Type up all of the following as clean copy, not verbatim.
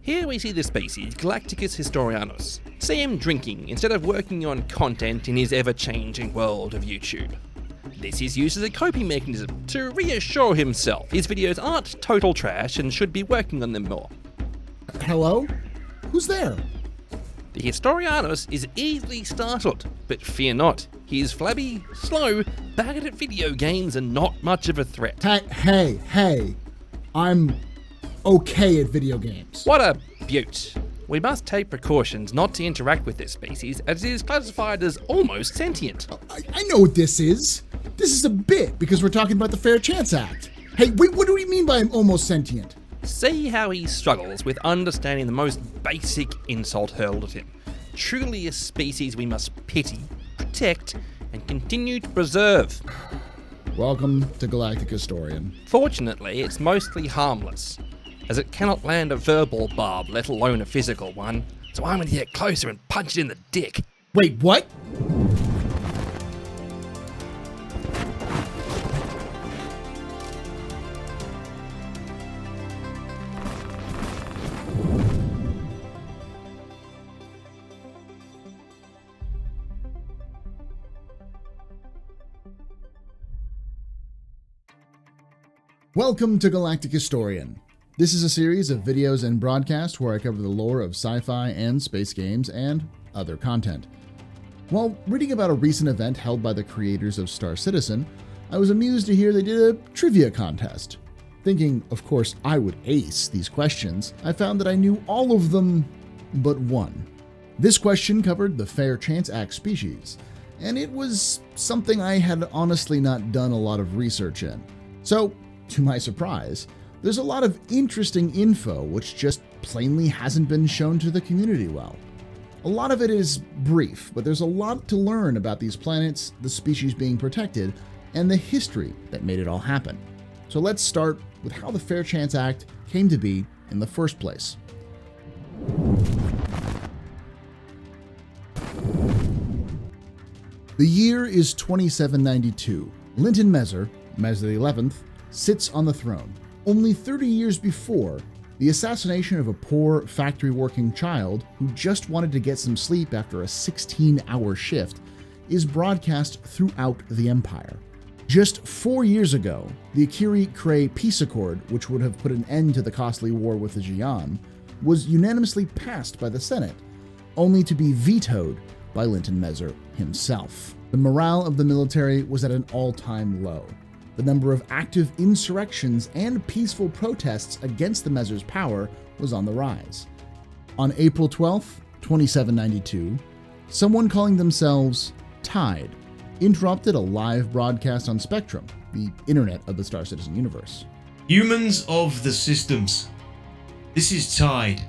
Here we see the species Galacticus Historianus. See him drinking instead of working on content in his ever-changing world of YouTube. This is used as a coping mechanism to reassure himself his videos aren't total trash and should be working on them more. Hello? Who's there? The Historianus is easily startled, but fear not, he is flabby, slow, bad at video games and not much of a threat. Hey, I'm okay at video games. What a beaut. We must take precautions not to interact with this species as it is classified as almost sentient. I know what this is. This is a bit because we're talking about the Fair Chance Act. Hey, wait, what do you mean by I'm almost sentient? See how he struggles with understanding the most basic insult hurled at him. Truly a species we must pity, protect, and continue to preserve. Welcome to Galactic Historian. Fortunately, it's mostly harmless, as it cannot land a verbal barb, let alone a physical one, so I'm going to get closer and punch it in the dick. Wait, what? Welcome to Galactic Historian. This is a series of videos and broadcasts where I cover the lore of sci-fi and space games and other content. While reading about a recent event held by the creators of Star Citizen, I was amused to hear they did a trivia contest. Thinking, of course, I would ace these questions, I found that I knew all of them but one. This question covered the Fair Chance Act species, and it was something I had honestly not done a lot of research in. So, to my surprise, there's a lot of interesting info which just plainly hasn't been shown to the community well. A lot of it is brief, but there's a lot to learn about these planets, the species being protected, and the history that made it all happen. So let's start with how the Fair Chance Act came to be in the first place. The year is 2792. Linton Mezzer, Mezzer the 11th, sits on the throne. Only 30 years before, the assassination of a poor factory-working child who just wanted to get some sleep after a 16-hour shift is broadcast throughout the Empire. Just 4 years ago, the Akiri-Krei peace accord, which would have put an end to the costly war with the Xi'an, was unanimously passed by the Senate, only to be vetoed by Linton Mezzer himself. The morale of the military was at an all-time low. The number of active insurrections and peaceful protests against the Mezzer's power was on the rise. On April 12, 2792, someone calling themselves Tide interrupted a live broadcast on Spectrum, the internet of the Star Citizen universe. Humans of the systems, this is Tide.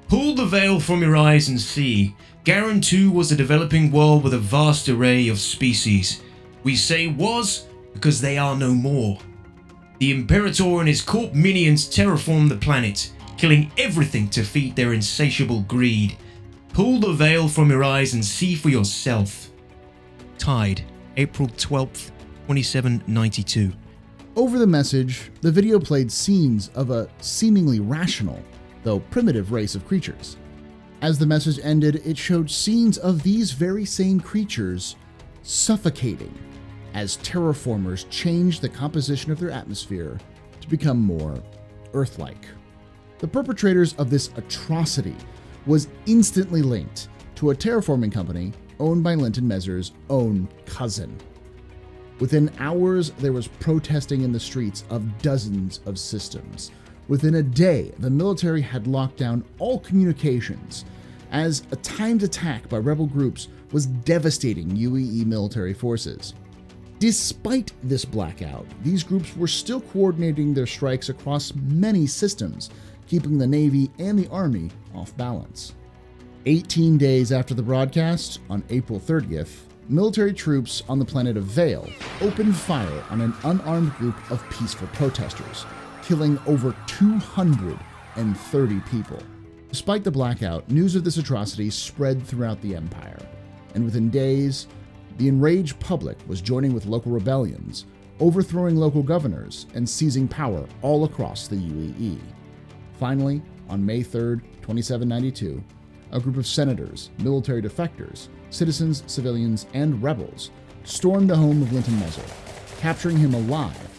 Pull the veil from your eyes and see. Garen 2 was a developing world with a vast array of species. We say was because they are no more. The Imperator and his corp minions terraform the planet, killing everything to feed their insatiable greed. Pull the veil from your eyes and see for yourself. Tide, April 12th, 2792. Over the message, the video played scenes of a seemingly rational, though primitive race of creatures. As the message ended, it showed scenes of these very same creatures suffocating as terraformers changed the composition of their atmosphere to become more Earth-like. The perpetrators of this atrocity was instantly linked to a terraforming company owned by Linton Mezzer's own cousin. Within hours, there was protesting in the streets of dozens of systems. Within a day, the military had locked down all communications, as a timed attack by rebel groups was devastating UEE military forces. Despite this blackout, these groups were still coordinating their strikes across many systems, keeping the Navy and the Army off balance. 18 days after the broadcast, on April 30th, military troops on the planet of Vale opened fire on an unarmed group of peaceful protesters, killing over 230 people. Despite the blackout, news of this atrocity spread throughout the Empire, and within days, the enraged public was joining with local rebellions, overthrowing local governors, and seizing power all across the UEE. Finally, on May 3, 2792, a group of senators, military defectors, citizens, civilians, and rebels stormed the home of Linton Muzzle, capturing him alive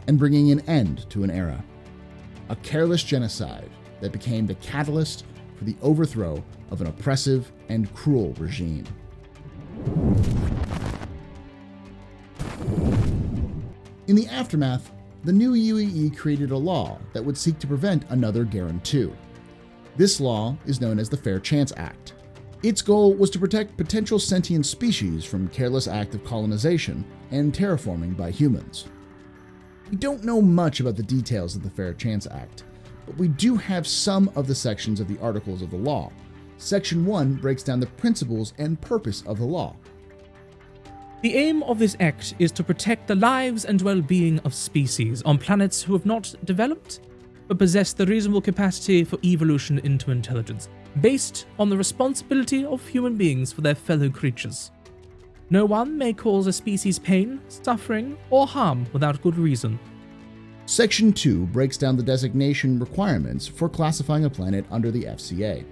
and bringing an end to an era. A careless genocide that became the catalyst for the overthrow of an oppressive and cruel regime. In the aftermath, the new UEE created a law that would seek to prevent another Garen 2. This law is known as the Fair Chance Act. Its goal was to protect potential sentient species from careless act of colonization and terraforming by humans. We don't know much about the details of the Fair Chance Act, but we do have some of the sections of the articles of the law. Section 1 breaks down the principles and purpose of the law. The aim of this act is to protect the lives and well-being of species on planets who have not developed, but possess the reasonable capacity for evolution into intelligence, based on the responsibility of human beings for their fellow creatures. No one may cause a species pain, suffering, or harm without good reason. Section 2 breaks down the designation requirements for classifying a planet under the FCA.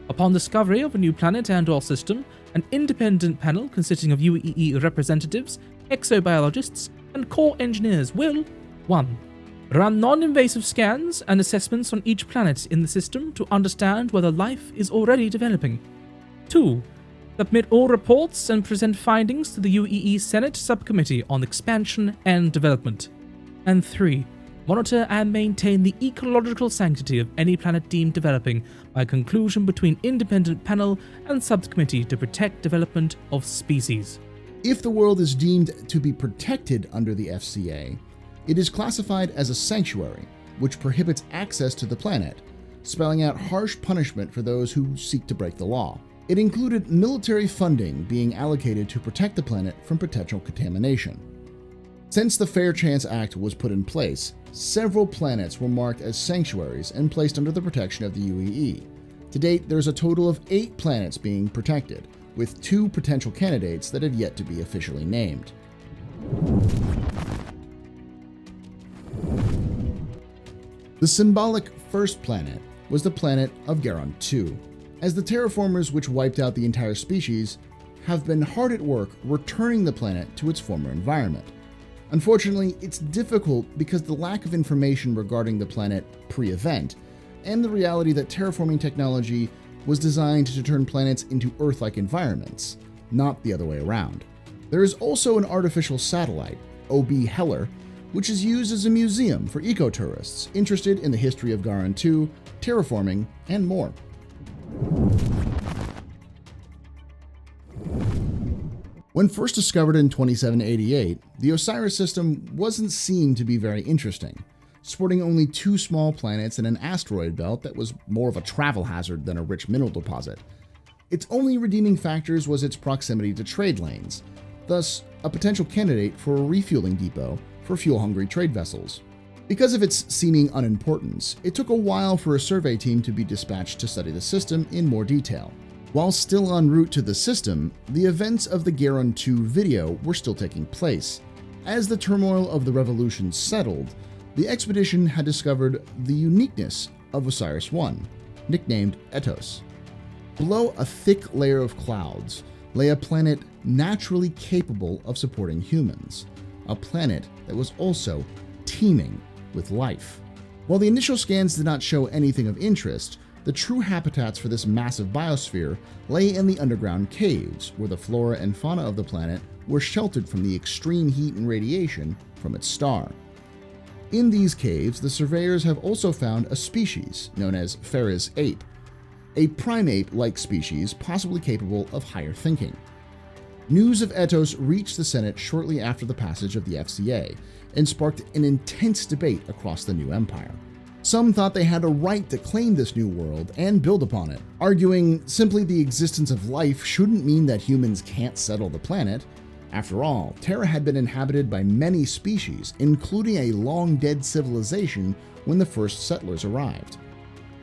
Upon discovery of a new planet and/or system, an independent panel consisting of UEE representatives, exobiologists, and core engineers will 1. Run non-invasive scans and assessments on each planet in the system to understand whether life is already developing. 2. Submit all reports and present findings to the UEE Senate Subcommittee on Expansion and Development. And 3. Monitor and maintain the ecological sanctity of any planet deemed developing by conclusion between independent panel and subcommittee to protect development of species. If the world is deemed to be protected under the FCA, it is classified as a sanctuary, which prohibits access to the planet, spelling out harsh punishment for those who seek to break the law. It included military funding being allocated to protect the planet from potential contamination. Since the Fair Chance Act was put in place, several planets were marked as sanctuaries and placed under the protection of the UEE. To date, there's a total of 8 planets being protected, with 2 potential candidates that have yet to be officially named. The symbolic first planet was the planet of Garen 2, as the terraformers which wiped out the entire species have been hard at work returning the planet to its former environment. Unfortunately, it's difficult because the lack of information regarding the planet pre-event, and the reality that terraforming technology was designed to turn planets into Earth-like environments, not the other way around. There is also an artificial satellite, OB Heller, which is used as a museum for eco-tourists interested in the history of Garen 2, terraforming, and more. When first discovered in 2788, the Osiris system wasn't seen to be very interesting, sporting only 2 small planets and an asteroid belt that was more of a travel hazard than a rich mineral deposit. Its only redeeming factors was its proximity to trade lanes, thus a potential candidate for a refueling depot for fuel-hungry trade vessels. Because of its seeming unimportance, it took a while for a survey team to be dispatched to study the system in more detail. While still en route to the system, the events of the Garen 2 video were still taking place. As the turmoil of the revolution settled, the expedition had discovered the uniqueness of Osiris-1, nicknamed Etos. Below a thick layer of clouds lay a planet naturally capable of supporting humans, a planet that was also teeming with life. While the initial scans did not show anything of interest, the true habitats for this massive biosphere lay in the underground caves, where the flora and fauna of the planet were sheltered from the extreme heat and radiation from its star. In these caves, the surveyors have also found a species known as Ferris ape, a primate-like species possibly capable of higher thinking. News of Etos reached the Senate shortly after the passage of the FCA and sparked an intense debate across the new empire. Some thought they had a right to claim this new world and build upon it, arguing simply the existence of life shouldn't mean that humans can't settle the planet. After all, Terra had been inhabited by many species, including a long-dead civilization when the first settlers arrived.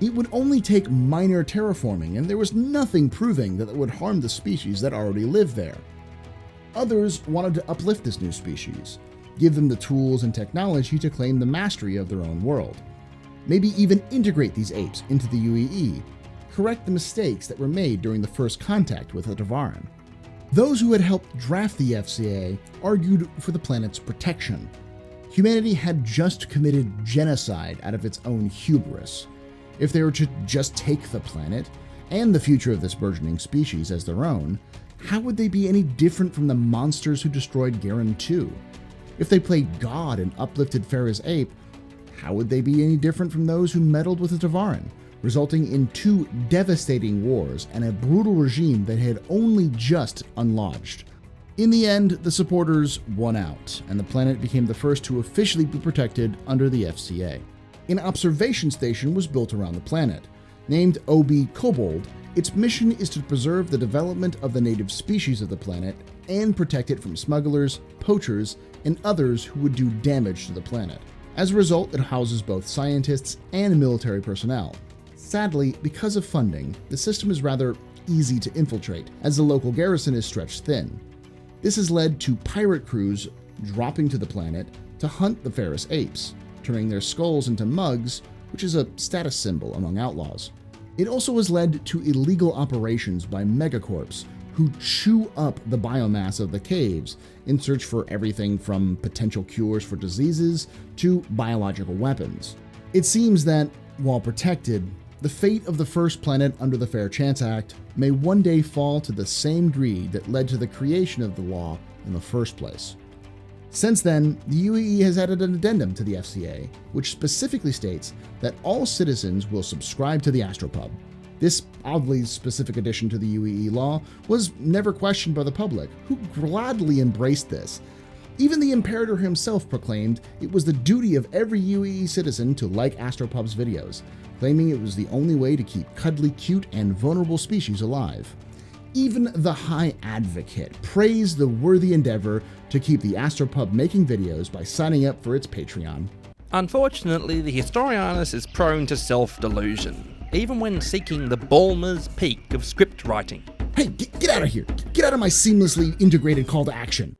It would only take minor terraforming, and there was nothing proving that it would harm the species that already lived there. Others wanted to uplift this new species, give them the tools and technology to claim the mastery of their own world. maybe even integrate these apes into the UEE, correct the mistakes that were made during the first contact with the Devarin. Those who had helped draft the FCA argued for the planet's protection. Humanity had just committed genocide out of its own hubris. If they were to just take the planet and the future of this burgeoning species as their own, how would they be any different from the monsters who destroyed Garen 2? If they played God and uplifted Farah's ape, how would they be any different from those who meddled with the Devarin, resulting in 2 devastating wars and a brutal regime that had only just unlodged? In the end, the supporters won out, and the planet became the first to officially be protected under the FCA. An observation station was built around the planet. Named OB Kobold, its mission is to preserve the development of the native species of the planet and protect it from smugglers, poachers, and others who would do damage to the planet. As a result, it houses both scientists and military personnel. Sadly, because of funding, the system is rather easy to infiltrate, as the local garrison is stretched thin. This has led to pirate crews dropping to the planet to hunt the Ferris apes, turning their skulls into mugs, which is a status symbol among outlaws. It also has led to illegal operations by megacorps, who chew up the biomass of the caves in search for everything from potential cures for diseases to biological weapons. It seems that, while protected, the fate of the first planet under the Fair Chance Act may one day fall to the same greed that led to the creation of the law in the first place. Since then, the UEE has added an addendum to the FCA, which specifically states that all citizens will subscribe to the Astropub. This oddly specific addition to the UEE law was never questioned by the public, who gladly embraced this. Even the Imperator himself proclaimed it was the duty of every UEE citizen to like Astropub's videos, claiming it was the only way to keep cuddly, cute, and vulnerable species alive. Even the High Advocate praised the worthy endeavor to keep the Astropub making videos by signing up for its Patreon. Unfortunately, the Historianus is prone to self-delusion, even when seeking the Balmer's peak of script writing. Hey, get out of here! Get out of my seamlessly integrated call to action!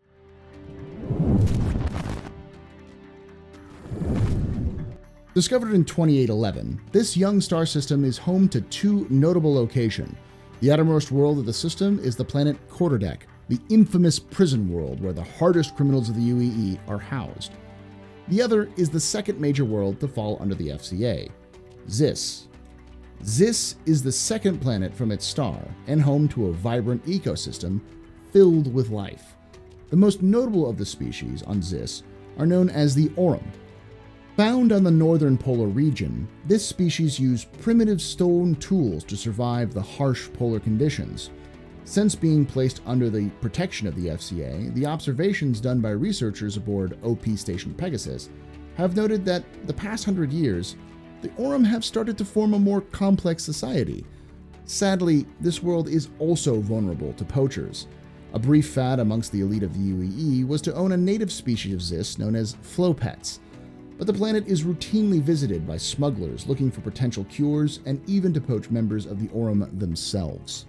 Discovered in 2811, this young star system is home to 2 notable locations. The outermost world of the system is the planet Quarterdeck, the infamous prison world where the hardest criminals of the UEE are housed. The other is the second major world to fall under the FCA, Zis. Zis is the second planet from its star and home to a vibrant ecosystem filled with life. The most notable of the species on Zis are known as the Aurum. Found on the northern polar region, this species used primitive stone tools to survive the harsh polar conditions. Since being placed under the protection of the FCA, the observations done by researchers aboard OP Station Pegasus have noted that the past 100 years, the Aurum have started to form a more complex society. Sadly, this world is also vulnerable to poachers. A brief fad amongst the elite of the UEE was to own a native species of Zis known as flow pets. But the planet is routinely visited by smugglers looking for potential cures and even to poach members of the Aurum themselves.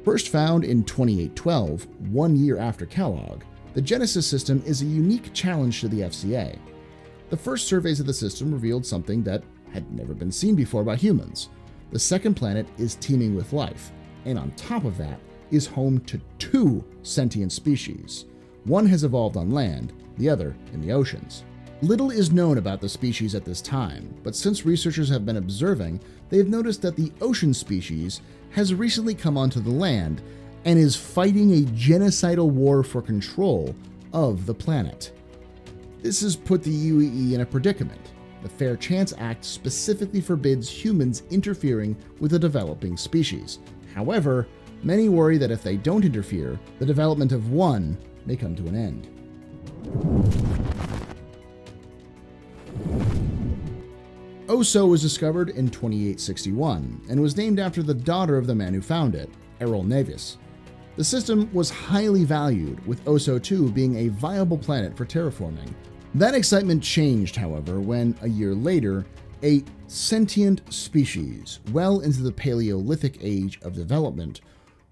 First found in 2812, 1 year after Kellogg, the Genesis system is a unique challenge to the FCA. The first surveys of the system revealed something that had never been seen before by humans. The second planet is teeming with life, and on top of that, is home to 2 sentient species. One has evolved on land, the other in the oceans. Little is known about the species at this time, but since researchers have been observing, they have noticed that the ocean species has recently come onto the land and is fighting a genocidal war for control of the planet. This has put the UEE in a predicament. The Fair Chance Act specifically forbids humans interfering with a developing species. However, many worry that if they don't interfere, the development of one may come to an end. Oso was discovered in 2861 and was named after the daughter of the man who found it, Errol Navis. The system was highly valued, with Oso 2 being a viable planet for terraforming. That excitement changed, however, when, a year later, a sentient species, well into the Paleolithic age of development,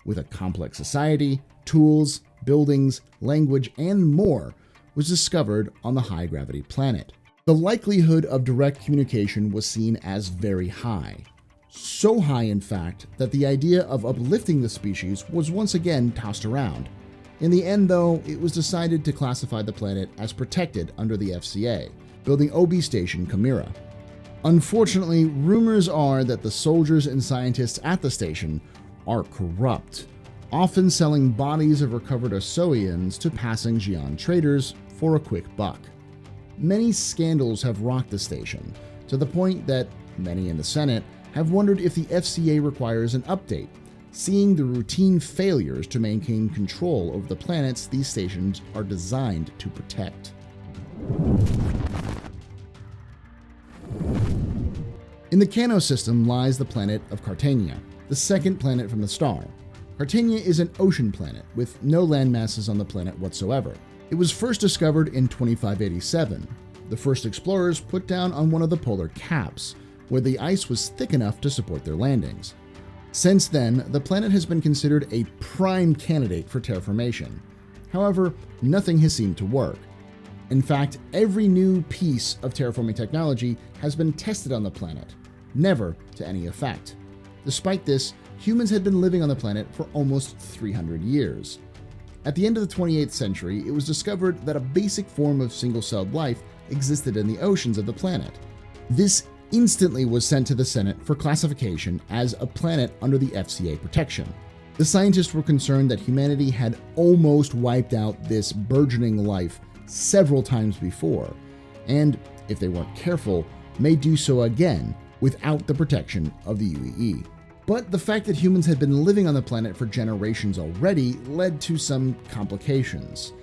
with a complex society, tools, buildings, language, and more, was discovered on the high-gravity planet. The likelihood of direct communication was seen as very high. So high, in fact, that the idea of uplifting the species was once again tossed around. In the end, though, it was decided to classify the planet as protected under the FCA, building OB Station Chimera. Unfortunately, rumors are that the soldiers and scientists at the station are corrupt, often selling bodies of recovered Osoians to passing Xi'an traders for a quick buck. Many scandals have rocked the station, to the point that many in the Senate have wondered if the FCA requires an update, seeing the routine failures to maintain control over the planets these stations are designed to protect. In the Cano system lies the planet of Cartania, the second planet from the star. Cartania is an ocean planet with no land masses on the planet whatsoever. It was first discovered in 2587. The first explorers put down on one of the polar caps, where the ice was thick enough to support their landings. Since then, the planet has been considered a prime candidate for terraformation. However, nothing has seemed to work. In fact, every new piece of terraforming technology has been tested on the planet, never to any effect. Despite this, humans had been living on the planet for almost 300 years. At the end of the 28th century, it was discovered that a basic form of single-celled life existed in the oceans of the planet. This instantly was sent to the Senate for classification as a planet under the FCA protection. The scientists were concerned that humanity had almost wiped out this burgeoning life several times before, and, if they weren't careful, may do so again without the protection of the UEE. But the fact that humans had been living on the planet for generations already led to some complications.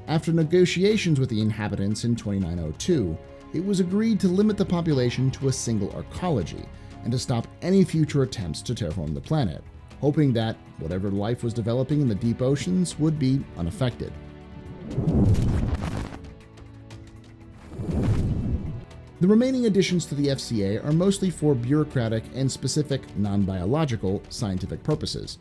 After negotiations with the inhabitants in 2902, it was agreed to limit the population to a single arcology and to stop any future attempts to terraform the planet, hoping that whatever life was developing in the deep oceans would be unaffected. The remaining additions to the FCA are mostly for bureaucratic and specific non-biological scientific purposes.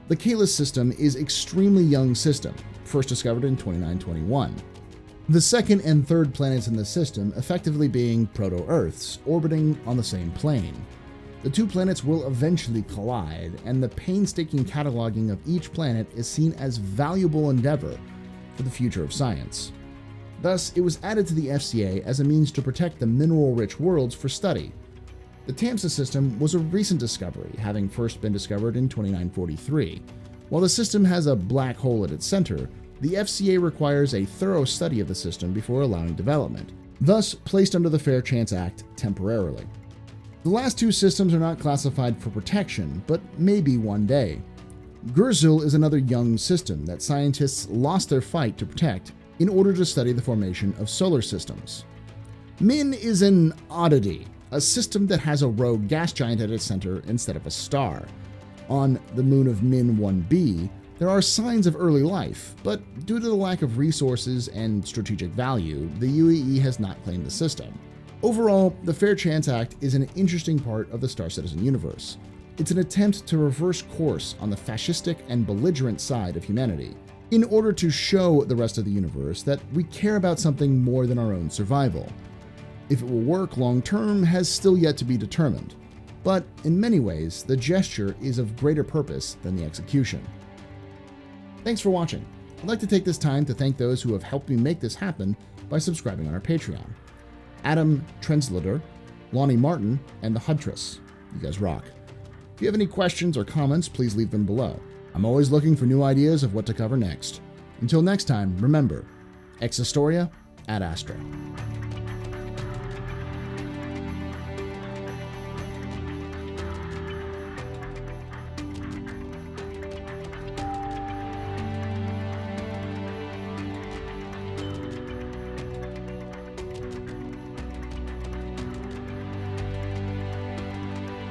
The Kalis system is an extremely young system, first discovered in 2921. The second and third planets in the system effectively being proto-Earths, orbiting on the same plane. The two planets will eventually collide, and the painstaking cataloging of each planet is seen as valuable endeavor for the future of science. Thus, it was added to the FCA as a means to protect the mineral-rich worlds for study. The Tamsa system was a recent discovery, having first been discovered in 2943. While the system has a black hole at its center, the FCA requires a thorough study of the system before allowing development, thus placed under the Fair Chance Act temporarily. The last two systems are not classified for protection, but maybe one day. Gurzil is another young system that scientists lost their fight to protect in order to study the formation of solar systems. Min is an oddity, a system that has a rogue gas giant at its center instead of a star. On the moon of Min 1b, there are signs of early life, but due to the lack of resources and strategic value, the UEE has not claimed the system. Overall, the Fair Chance Act is an interesting part of the Star Citizen universe. It's an attempt to reverse course on the fascistic and belligerent side of humanity, in order to show the rest of the universe that we care about something more than our own survival. If it will work long term has still yet to be determined, but in many ways, the gesture is of greater purpose than the execution. Thanks for watching. I'd like to take this time to thank those who have helped me make this happen by subscribing on our Patreon. Adam Trenzlider, Lonnie Martin, and the Huntress. You guys rock. If you have any questions or comments, please leave them below. I'm always looking for new ideas of what to cover next. Until next time, remember, ex historia ad astra.